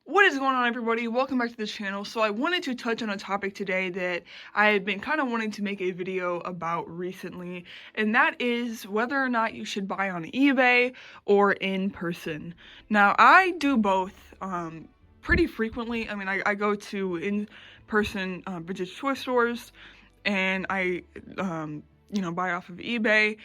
What is going on, everybody? Welcome back to the channel. So I wanted to touch on a topic today that I have been kind of wanting to make a video about recently, and that is whether or not you should buy on eBay or in person. Now, I do both pretty frequently. I mean, I go to in-person vintage toy stores, and I buy off of eBay.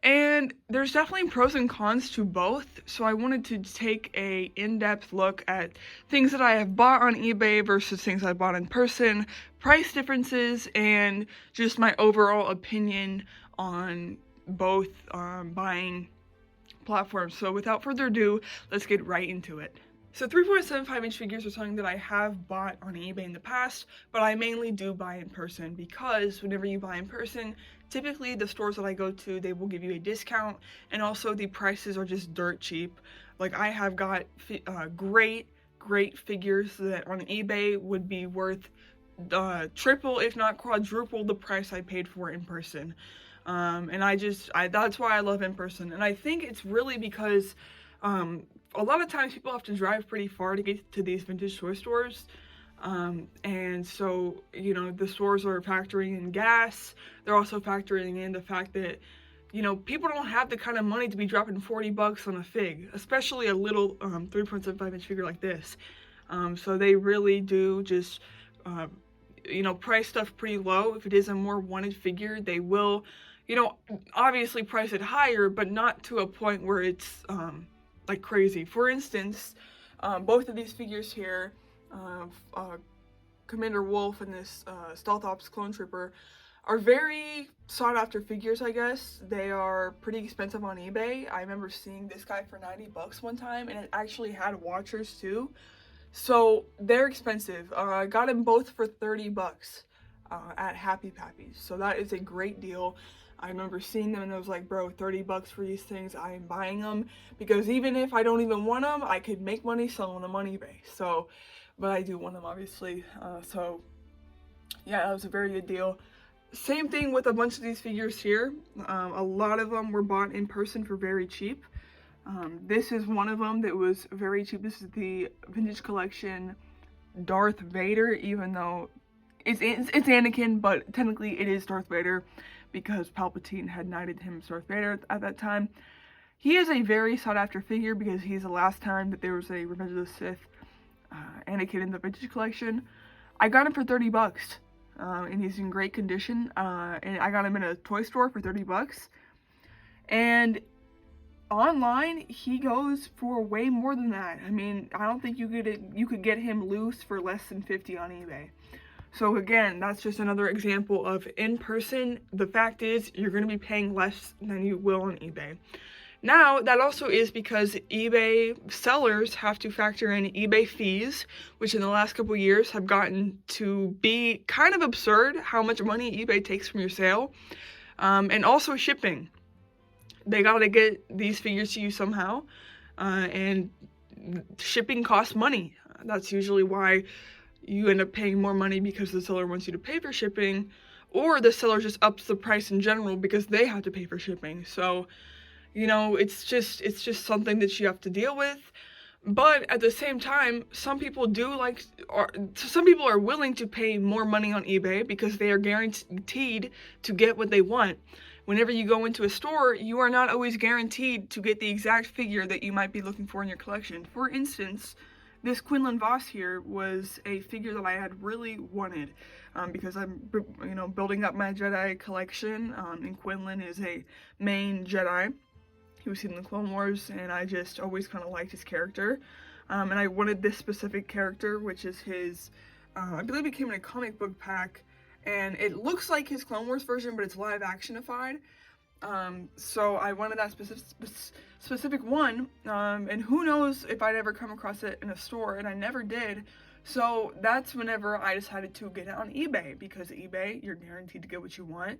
And there's definitely pros and cons to both, so I wanted to take a in-depth look at things that I have bought on eBay versus things I bought in person, price differences, and just my overall opinion on both buying platforms. So without further ado, let's get right into it. So 3.75-inch figures are something that I have bought on eBay in the past, but I mainly do buy in person because whenever you buy in person, typically the stores that I go to, they will give you a discount, and also the prices are just dirt cheap. Like, I have got great figures that on eBay would be worth triple if not quadruple the price I paid for in person. And that's why I love in person, and I think it's really because a lot of times people have to drive pretty far to get to these vintage toy stores. And so, the stores are factoring in gas. They're also factoring in the fact that, people don't have the kind of money to be dropping 40 bucks on a fig, especially a little 3.75-inch figure like this. So they really do just, price stuff pretty low. If it is a more wanted figure, they will, obviously price it higher, but not to a point where it's, like crazy. For instance, both of these figures here, Commander Wolf and this Stealth Ops Clone Trooper, are very sought after figures, I guess. They are pretty expensive on eBay. I remember seeing this guy for 90 bucks one time, and it actually had watchers too. So they're expensive. I got them both for 30 bucks at Happy Pappy's. So that is a great deal. I remember seeing them and I was like, bro, 30 bucks for these things, I am buying them, because even if I don't even want them, I could make money selling them on eBay. So, but I do want them, obviously. So yeah, that was a very good deal. Same thing with a bunch of these figures here. A lot of them were bought in person for very cheap. This is one of them that was very cheap. This is the Vintage Collection Darth Vader, even though it's Anakin, but technically it is Darth Vader because Palpatine had knighted him as Darth Vader at that time. He is a very sought after figure because he's the last time that there was a Revenge of the Sith Anakin in the Vintage Collection. I got him for 30 bucks, and he's in great condition, and I got him in a toy store for 30 bucks. And online, he goes for way more than that. I mean, I don't think you could get him loose for less than 50 on eBay. So again, that's just another example of in person, the fact is you're going to be paying less than you will on eBay. Now, that also is because eBay sellers have to factor in eBay fees, which in the last couple years have gotten to be kind of absurd how much money eBay takes from your sale, and also shipping. They gotta get these figures to you somehow, and shipping costs money. That's usually why you end up paying more money, because the seller wants you to pay for shipping, or the seller just ups the price in general because they have to pay for shipping. So, it's just something that you have to deal with. But at the same time, some people are willing to pay more money on eBay because they are guaranteed to get what they want. Whenever you go into a store, you are not always guaranteed to get the exact figure that you might be looking for in your collection. For instance, this Quinlan Vos here was a figure that I had really wanted, because I'm, building up my Jedi collection, and Quinlan is a main Jedi. He was in the Clone Wars, and I just always kind of liked his character. And I wanted this specific character, which is his, I believe it came in a comic book pack, and it looks like his Clone Wars version, but it's live actionified. So I wanted that specific one, and who knows if I'd ever come across it in a store, and I never did. So that's whenever I decided to get it on eBay, because eBay, you're guaranteed to get what you want.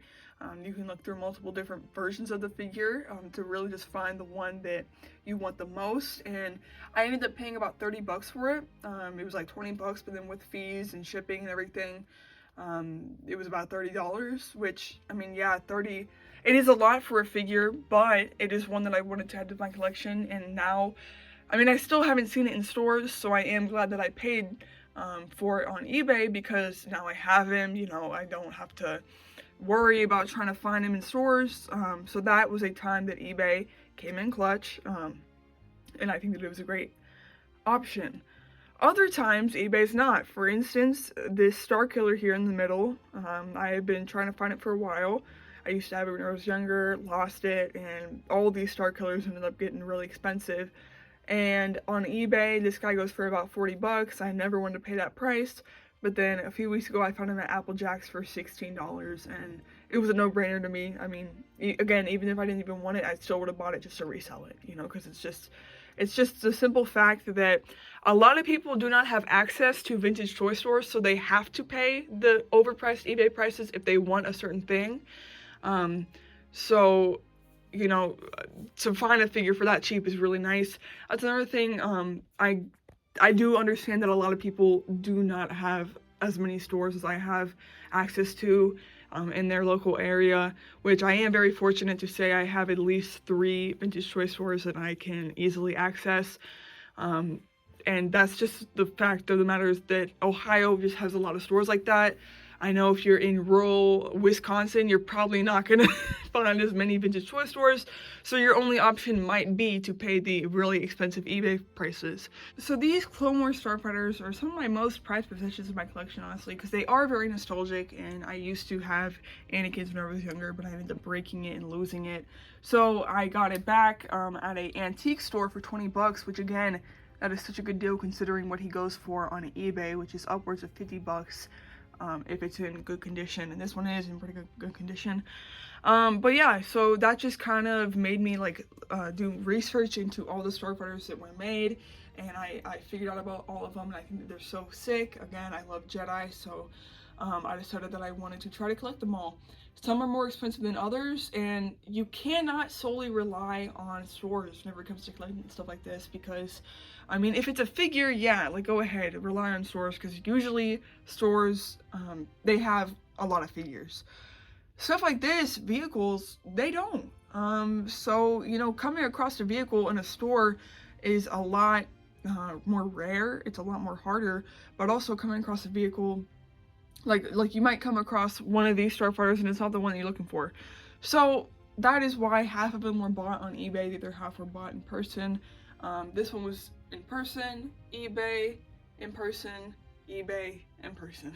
You can look through multiple different versions of the figure to really just find the one that you want the most. And I ended up paying about 30 bucks for it. It was like 20 bucks, but then with fees and shipping and everything, it was about $30, which, I mean, yeah, 30, it is a lot for a figure, but it is one that I wanted to add to my collection. And now I mean, I still haven't seen it in stores, so I am glad that I paid for it on eBay, because now I have him, you know, I don't have to worry about trying to find him in stores. So that was a time that eBay came in clutch, and I think that it was a great option. Other times, eBay's not. For instance, this Star Killer here in the middle, I have been trying to find it for a while. I used to have it when I was younger, lost it, and all these Star Killers ended up getting really expensive. And on eBay, this guy goes for about 40 bucks. I never wanted to pay that price. But then a few weeks ago, I found him at Apple Jacks for $16, and it was a no-brainer to me. I mean, again, even if I didn't even want it, I still would have bought it just to resell it, you know, because it's just the simple fact that a lot of people do not have access to vintage toy stores, so they have to pay the overpriced eBay prices if they want a certain thing. So, you know, to find a figure for that cheap is really nice. That's another thing. I do understand that a lot of people do not have as many stores as I have access to in their local area, which I am very fortunate to say I have at least 3 vintage toy stores that I can easily access. And that's just the fact of the matter is that Ohio just has a lot of stores like that. I know if you're in rural Wisconsin, you're probably not gonna find as many vintage toy stores, so your only option might be to pay the really expensive eBay prices. So these Clone Wars Starfighters are some of my most prized possessions in my collection, honestly, because they are very nostalgic, and I used to have Anakin's when I was younger, but I ended up breaking it and losing it. So I got it back at an antique store for 20 bucks, which again, that is such a good deal considering what he goes for on eBay, which is upwards of 50 bucks. If it's in good condition, and this one is in pretty good condition. But yeah, so that just kind of made me like do research into all the Starfighters that were made, and I figured out about all of them, and I think that they're so sick. Again, I love Jedi, so I decided that I wanted to try to collect them all. Some are more expensive than others, and you cannot solely rely on stores whenever it comes to collecting stuff like this, because, I mean, if it's a figure, yeah, like, go ahead, rely on stores, because usually stores, they have a lot of figures. Stuff like this, vehicles, they don't. So, you know, coming across a vehicle in a store is a lot more rare, it's a lot more harder, but also coming across a vehicle, like you might come across one of these Starfighters and it's not the one that you're looking for. So that is why half of them were bought on eBay, the other half were bought in person. This one was in person, eBay, in person, eBay, in person.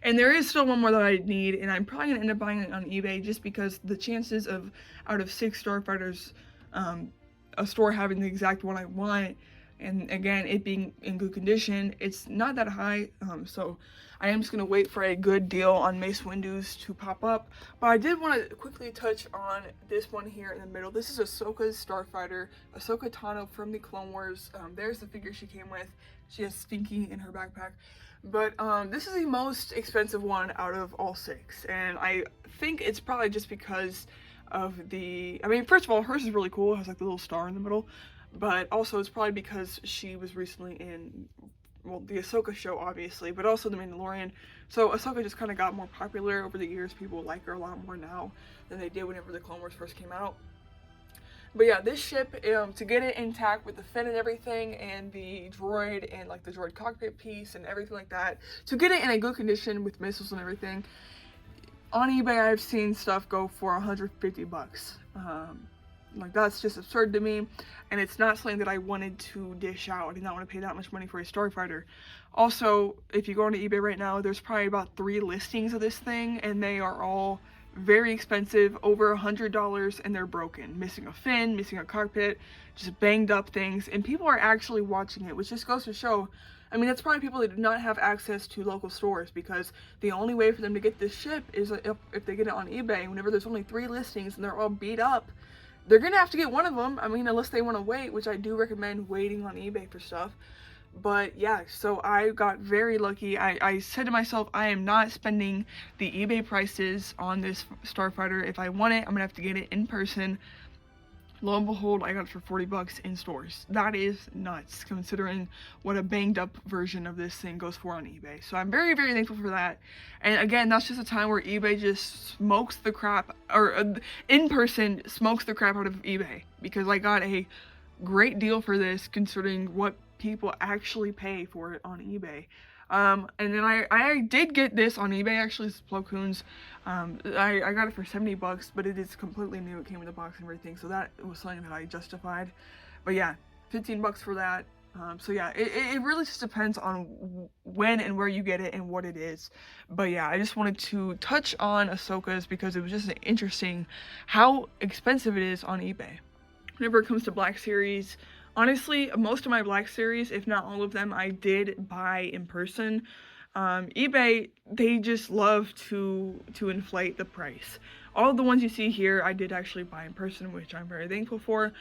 And there is still one more that I need, and I'm probably gonna end up buying it on eBay just because the chances of out of 6 Starfighters, a store having the exact one I want, and again, it being in good condition, it's not that high, so I am just going to wait for a good deal on Mace Windu's to pop up. But I did want to quickly touch on this one here in the middle. This is Ahsoka's Starfighter, Ahsoka Tano from the Clone Wars. There's the figure she came with. She has Stinky in her backpack. But this is the most expensive one out of all 6, and I think it's probably just because of the, I mean, first of all, hers is really cool. It has like the little star in the middle. But also it's probably because she was recently in, well, the Ahsoka show, obviously, but also The Mandalorian. So Ahsoka just kind of got more popular over the years. People like her a lot more now than they did whenever the Clone Wars first came out. But yeah, this ship, to get it intact with the fin and everything, and the droid, and like the droid cockpit piece and everything like that, to get it in a good condition with missiles and everything, on eBay I've seen stuff go for 150 bucks. Like, that's just absurd to me, and it's not something that I wanted to dish out. I did not want to pay that much money for a Starfighter. Also, if you go onto eBay right now, there's probably about 3 listings of this thing, and they are all very expensive, over $100, and they're broken. Missing a fin, missing a cockpit, just banged up things, and people are actually watching it, which just goes to show, I mean, that's probably people that do not have access to local stores, because the only way for them to get this ship is if they get it on eBay. Whenever there's only 3 listings and they're all beat up, they're gonna have to get one of them. I mean, unless they want to wait, which I do recommend waiting on eBay for stuff. But yeah, so I got very lucky. I said to myself, I am not spending the eBay prices on this Starfighter. If I want it, I'm gonna have to get it in person. Lo and behold, I got it for 40 bucks in stores. That is nuts, considering what a banged up version of this thing goes for on eBay. So I'm very, very thankful for that. And again, that's just a time where eBay just smokes the crap, or in person smokes the crap out of eBay. Because I got a great deal for this considering what people actually pay for it on eBay. And then I did get this on eBay actually, this Plo Koons. I got it for 70 bucks, but it is completely new. It came with a box and everything, so that was something that I justified. But yeah, 15 bucks for that. So yeah, it really just depends on when and where you get it and what it is. But yeah, I just wanted to touch on Ahsoka's because it was just interesting how expensive it is on eBay. Whenever it comes to Black Series, honestly, most of my Black Series, if not all of them, I did buy in person. eBay, they just love to inflate the price. All of the ones you see here, I did actually buy in person, which I'm very thankful for.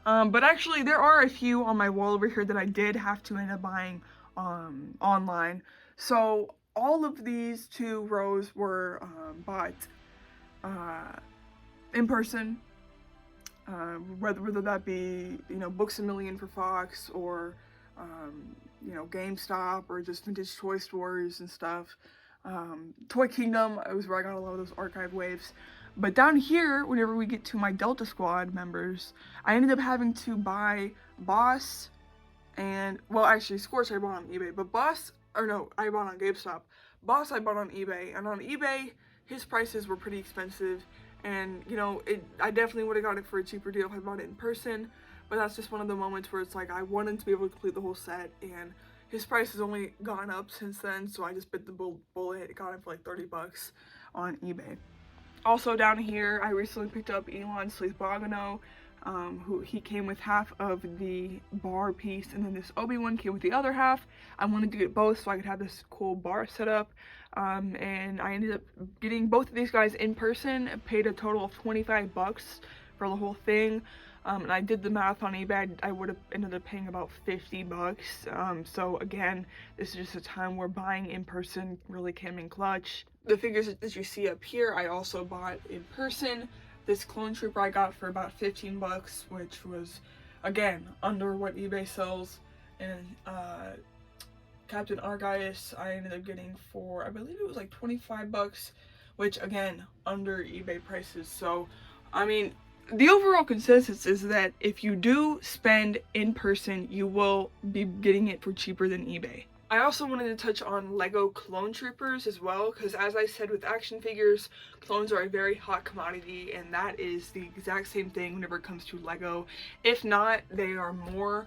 But actually, there are a few on my wall over here that I did have to end up buying online. So all of these 2 rows were bought in person. Whether that be, you know, Books A Million for Fox, or you know, GameStop, or just vintage toy stores and stuff. Toy Kingdom, it was where I got a lot of those archive waves. But down here, whenever we get to my Delta Squad members, I ended up having to buy Boss and, well, actually, Scorch I bought on eBay, but Boss, or no, I bought on GameStop. Boss I bought on eBay, and on eBay, his prices were pretty expensive, and, you know, I definitely would have got it for a cheaper deal if I bought it in person, but that's just one of the moments where it's like, I wanted to be able to complete the whole set, and his price has only gone up since then, so I just bit the bullet, got it for like 30 bucks on eBay. Also down here, I recently picked up Elon Sleaze Bogano, who he came with half of the bar piece, and then this Obi-Wan came with the other half. I wanted to get both so I could have this cool bar set up, and I ended up getting both of these guys in person. I paid a total of 25 bucks for the whole thing. And I did the math on eBay, I would have ended up paying about 50 bucks. So again, this is just a time where buying in person really came in clutch. The figures that you see up here, I also bought in person. This Clone Trooper I got for about 15 bucks, which was, again, under what eBay sells. And Captain Argyus I ended up getting for, I believe it was like 25 bucks, which again, under eBay prices. So, I mean, the overall consensus is that if you do spend in person, you will be getting it for cheaper than eBay. I also wanted to touch on Lego Clone Troopers as well, because as I said with action figures, clones are a very hot commodity, and that is the exact same thing whenever it comes to Lego. If not, they are more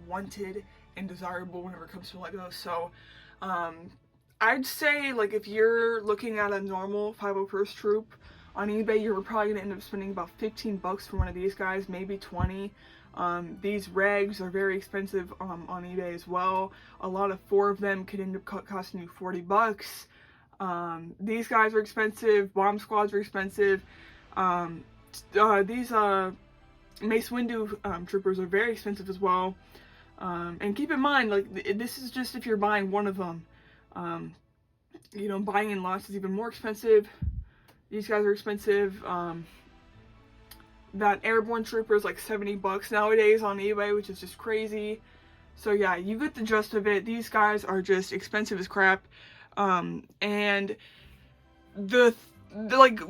wanted and desirable whenever it comes to Lego. So I'd say, like, if you're looking at a normal 501st troop on eBay, you're probably gonna end up spending about 15 bucks for one of these guys, maybe 20. These regs are very expensive on eBay as well. A lot of 4 of them could end up costing you 40 bucks. These guys are expensive. Bomb squads are expensive. These Mace Windu troopers are very expensive as well. And keep in mind, like, this is just if you're buying one of them. You know, buying in lots is even more expensive. These guys are expensive. That Airborne Trooper is like 70 bucks nowadays on eBay, which is just crazy. So yeah, you get the gist of it. These guys are just expensive as crap. And like,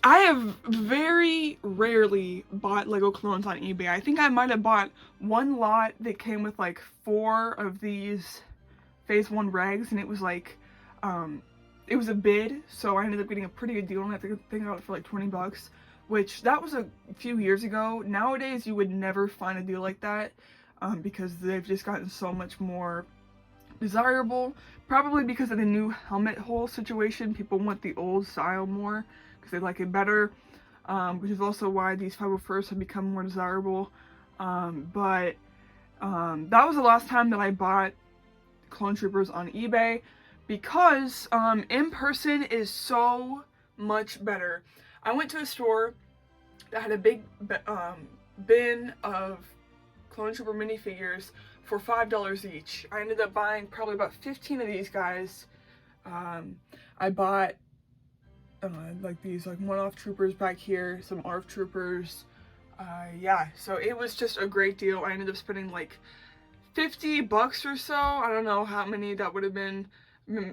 I have very rarely bought Lego clones on eBay. I think I might have bought one lot that came with like 4 of these Phase 1 regs, and it was like, it was a bid, so I ended up getting a pretty good deal, and I think I got it for like 20 bucks. Which, that was a few years ago. Nowadays, you would never find a deal like that, because they've just gotten so much more desirable. Probably because of the new helmet hole situation, people want the old style more, because they like it better, which is also why these 501st have become more desirable. But that was the last time that I bought Clone Troopers on eBay, because in person is so much better. I went to a store that had a big bin of Clone Trooper minifigures for $5 each. I ended up buying probably about 15 of these guys. I bought like these like one-off troopers back here, some ARF troopers. Yeah, so it was just a great deal. I ended up spending like 50 bucks or so. I don't know how many that would have been.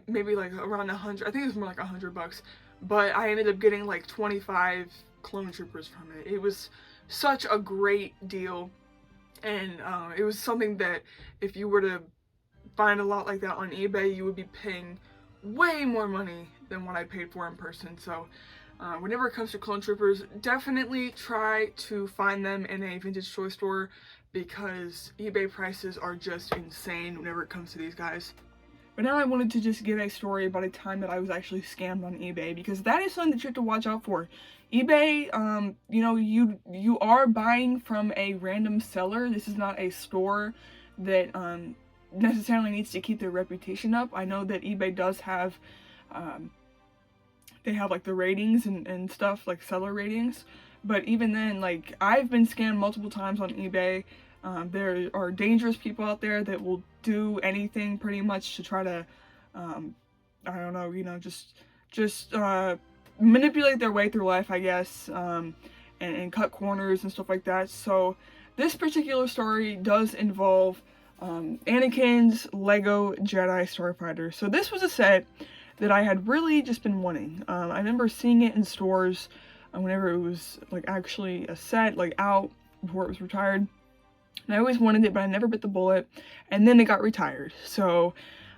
Maybe like around 100. I think it was more like 100 bucks. But I ended up getting like 25 Clone Troopers from it. It was such a great deal. And it was something that if you were to find a lot like that on eBay, you would be paying way more money than what I paid for in person. So whenever it comes to clone troopers, definitely try to find them in a vintage toy store, because eBay prices are just insane whenever it comes to these guys. But now I wanted to just give a story about a time that I was actually scammed on eBay, because that is something that you have to watch out for. eBay, you know, you are buying from a random seller. This is not a store that necessarily needs to keep their reputation up. I know that eBay does have, they have like the ratings and stuff, like seller ratings. But even then, like, I've been scammed multiple times on eBay. There are dangerous people out there that will do anything pretty much to try to, I don't know, you know, just manipulate their way through life, I guess, and cut corners and stuff like that. So this particular story does involve Anakin's Lego Jedi Starfighter. So this was a set that I had really just been wanting. I remember seeing it in stores whenever it was like actually a set, like out before it was retired. And I always wanted it, but I never bit the bullet. And then it got retired. So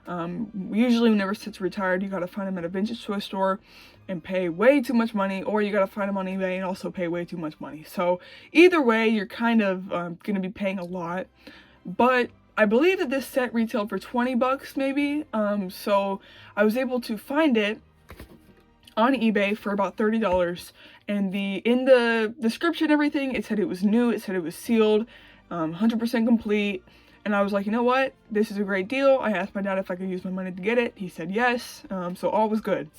usually whenever sets retired, you gotta find them at a vintage toy store and pay way too much money, or you gotta find them on eBay and also pay way too much money. So either way, you're kind of gonna be paying a lot. But I believe that this set retailed for 20 bucks maybe. So I was able to find it on eBay for about $30. And in the description and everything, it said it was new, it said it was sealed, 100% complete. And I was like, you know what? This is a great deal. I asked my dad if I could use my money to get it. He said yes. So all was good.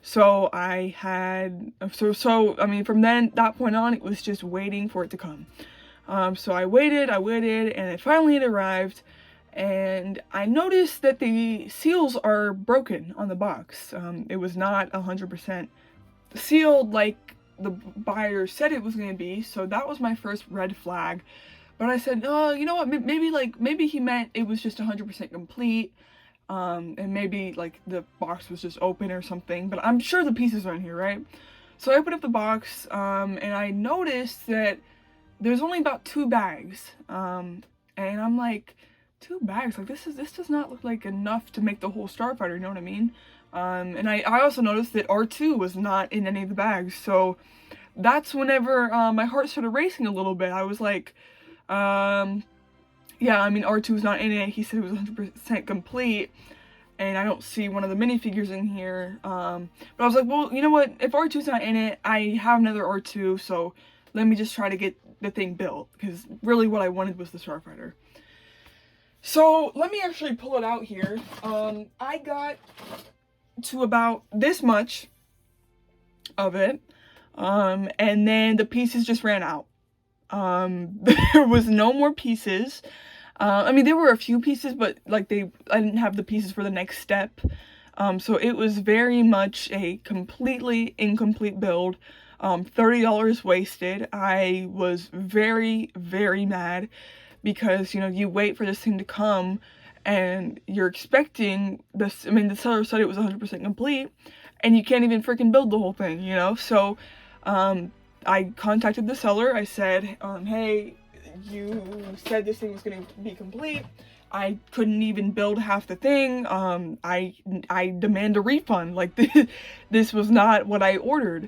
So I had, I mean, from that point on, it was just waiting for it to come. So I waited, and it finally had arrived. And I noticed that the seals are broken on the box. It was not 100% sealed like the buyer said it was going to be. So that was my first red flag. But I said, oh, you know what, maybe he meant it was just 100% complete, and maybe, like, the box was just open or something, but I'm sure the pieces are in here, right? So I opened up the box, and I noticed that there's only about 2 bags, and I'm like, 2 bags? Like, this does not look like enough to make the whole Starfighter, you know what I mean? And I also noticed that R2 was not in any of the bags, so that's whenever, my heart started racing a little bit. I was like, yeah, I mean, R2's not in it. He said it was 100% complete, and I don't see one of the minifigures in here. But I was like, well, you know what? If R2's not in it, I have another R2, so let me just try to get the thing built, because really what I wanted was the Starfighter. So let me actually pull it out here. I got to about this much of it, and then the pieces just ran out. There was no more pieces. I mean, there were a few pieces, but like I didn't have the pieces for the next step. So it was very much a completely incomplete build. $30 wasted. I was very, very mad because, you know, you wait for this thing to come and you're expecting this. I mean, the seller said it was 100% complete and you can't even freaking build the whole thing, you know? So, I contacted the seller. I said, hey, you said this thing was going to be complete. I couldn't even build half the thing. I demand a refund. Like, this was not what I ordered.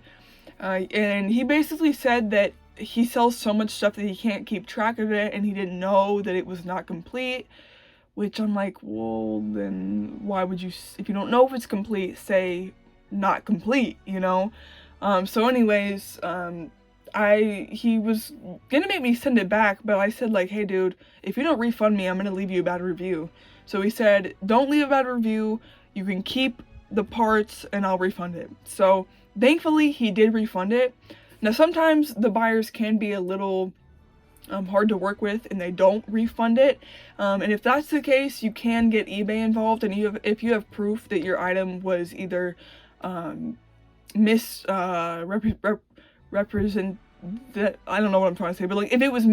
And he basically said that he sells so much stuff that he can't keep track of it, and he didn't know that it was not complete. Which I'm like, well, then why would you, if you don't know if it's complete, say not complete, you know? So anyways, he was gonna make me send it back, but I said, like, hey dude, if you don't refund me, I'm gonna leave you a bad review. So he said, don't leave a bad review, you can keep the parts and I'll refund it. So thankfully he did refund it. Now sometimes the buyers can be a little hard to work with and they don't refund it, and if that's the case, you can get eBay involved, and if you have proof that your item was either represent that, I don't know what I'm trying to say, but like if it was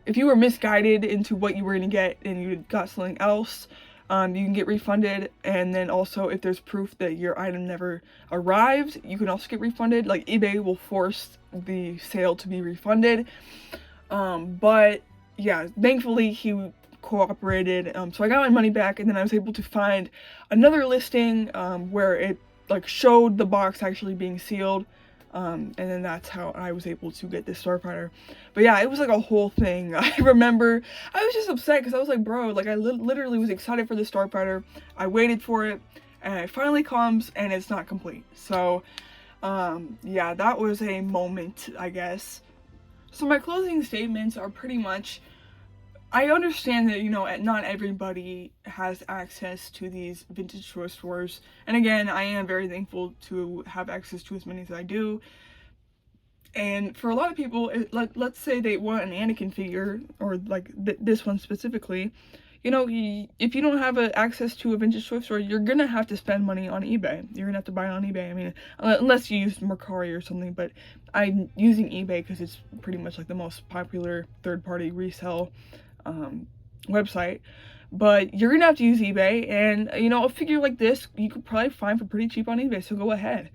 if you were misguided into what you were gonna get and you got something else, You can get refunded, and then also if there's proof that your item never arrived, you can also get refunded. Like, eBay will force the sale to be refunded. But yeah, thankfully he cooperated. So I got my money back, and then I was able to find another listing where it like showed the box actually being sealed. And then that's how I was able to get this Starfighter. But yeah, it was like a whole thing. I remember I was just upset because I was like, bro, like I literally was excited for the Starfighter. I waited for it, and it finally comes, and it's not complete. So yeah, that was a moment, I guess. So my closing statements are pretty much, I understand that, you know, not everybody has access to these vintage toy stores. And again, I am very thankful to have access to as many as I do. And for a lot of people, let's say they want an Anakin figure, or like this one specifically, you know, if you don't have access to a vintage toy store, you're gonna have to spend money on eBay. You're gonna have to buy it on eBay. I mean, unless you use Mercari or something, but I'm using eBay because it's pretty much like the most popular third-party resale website. But you're gonna have to use eBay, and you know, a figure like this you could probably find for pretty cheap on eBay, so go ahead.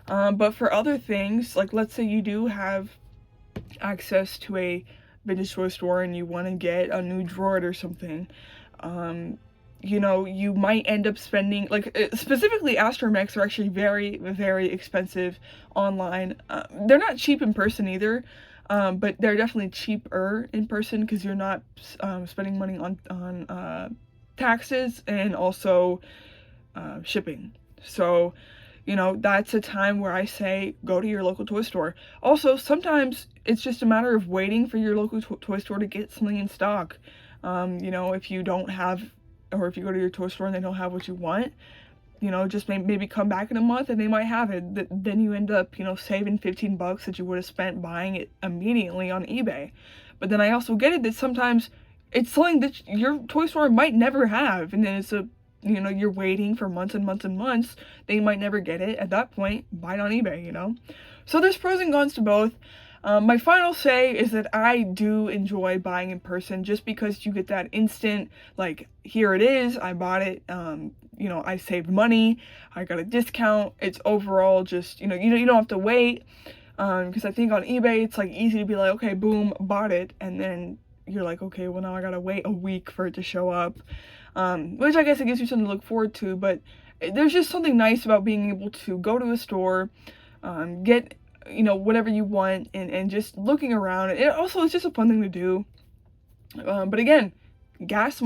But for other things, like let's say you do have access to a vintage toy store and you want to get a new droid or something, you know, you might end up spending, like specifically Astromechs are actually very, very expensive online. They're not cheap in person either. But they're definitely cheaper in person because you're not spending money on taxes and also shipping. So, you know, that's a time where I say go to your local toy store. Also, sometimes it's just a matter of waiting for your local toy store to get something in stock. You know, if you don't have, or if you go to your toy store and they don't have what you want, you know, just maybe come back in a month and they might have it. Then you end up, you know, saving 15 bucks that you would have spent buying it immediately on eBay. But then I also get it that sometimes it's something that your toy store might never have, and then it's you know, you're waiting for months and months and months. They might never get it. At that point, buy it on eBay, you know? So there's pros and cons to both. My final say is that I do enjoy buying in person just because you get that instant, like, here it is, I bought it, you know, I saved money, I got a discount. It's overall just, you know, you don't have to wait, because I think on eBay it's like easy to be like, okay, boom, bought it, and then you're like, okay, well now I gotta wait a week for it to show up, which I guess it gives you something to look forward to. But there's just something nice about being able to go to a store, get, you know, whatever you want, and just looking around. It also, it's just a fun thing to do. But again, gas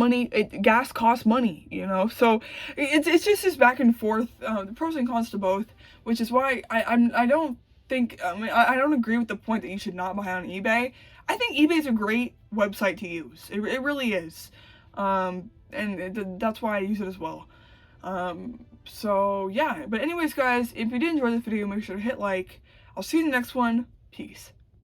costs money, you know, so it's just this back and forth, the pros and cons to both, which is why I don't think, I don't agree with the point that you should not buy on eBay. I think eBay is a great website to use. It really is. And that's why I use it as well. So yeah, but anyways guys, if you did enjoy this video, make sure to hit like. I'll see you in the next one. Peace.